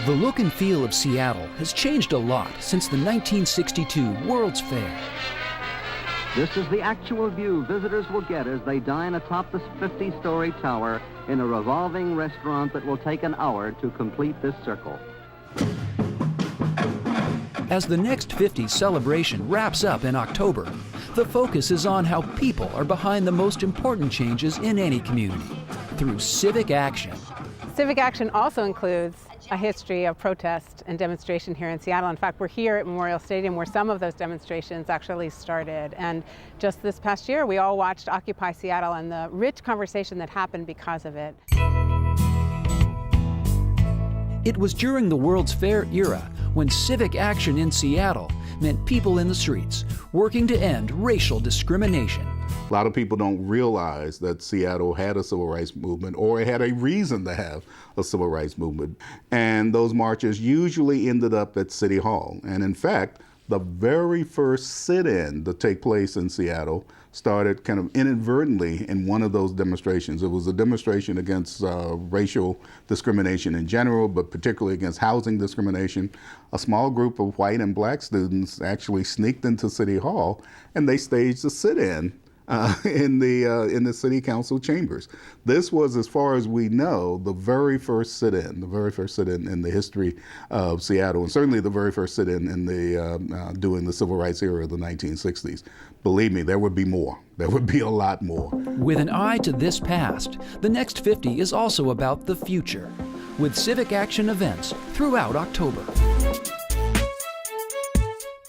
The look and feel of Seattle has changed a lot since the 1962 World's Fair. This is the actual view visitors will get as they dine atop this 50-story tower in a revolving restaurant that will take an hour to complete this circle. As the Next 50 celebration wraps up in October, the focus is on how people are behind the most important changes in any community through civic action. Civic Action also includes a history of protest and demonstration here in Seattle. In fact, we're here at Memorial Stadium where some of those demonstrations actually started. And just this past year, we all watched Occupy Seattle and the rich conversation that happened because of it. It was during the World's Fair era when civic action in Seattle meant people in the streets working to end racial discrimination. A lot of people don't realize that Seattle had a civil rights movement, or it had a reason to have a civil rights movement. And those marches usually ended up at City Hall. And in fact, the very first sit-in to take place in Seattle started kind of inadvertently in one of those demonstrations. It was a demonstration against racial discrimination in general, but particularly against housing discrimination. A small group of white and black students actually sneaked into City Hall and they staged a sit-in in the city council chambers. This was, as far as we know, the very first sit-in in the history of Seattle, and certainly the very first sit-in in the during the civil rights era of the 1960s. Believe me, there would be more. There would be a lot more. With an eye to this past, the Next 50 is also about the future, with civic action events throughout October.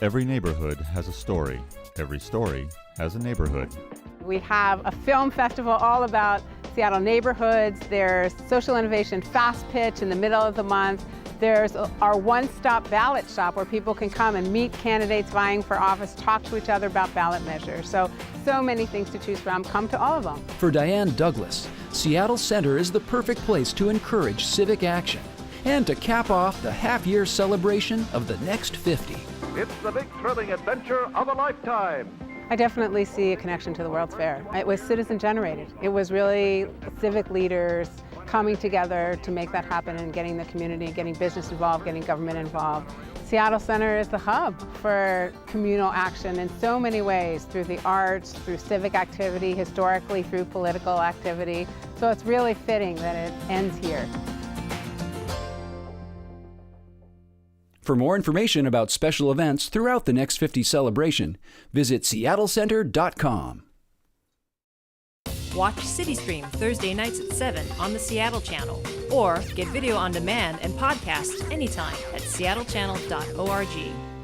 Every neighborhood has a story. Every story has a neighborhood. We have a film festival all about Seattle neighborhoods. There's social innovation fast pitch in the middle of the month. There's our one-stop ballot shop where people can come and meet candidates vying for office, talk to each other about ballot measures. So many things to choose from. Come to all of them. For Diane Douglas, Seattle Center is the perfect place to encourage civic action and to cap off the half-year celebration of the Next 50. It's the big thrilling adventure of a lifetime. I definitely see a connection to the World's Fair. It was citizen-generated. It was really civic leaders coming together to make that happen and getting the community, getting business involved, getting government involved. Seattle Center is the hub for communal action in so many ways, through the arts, through civic activity, historically through political activity. So it's really fitting that it ends here. For more information about special events throughout the Next 50 celebration, visit seattlecenter.com. Watch CityStream Thursday nights at 7 on the Seattle Channel, or get video on demand and podcasts anytime at seattlechannel.org.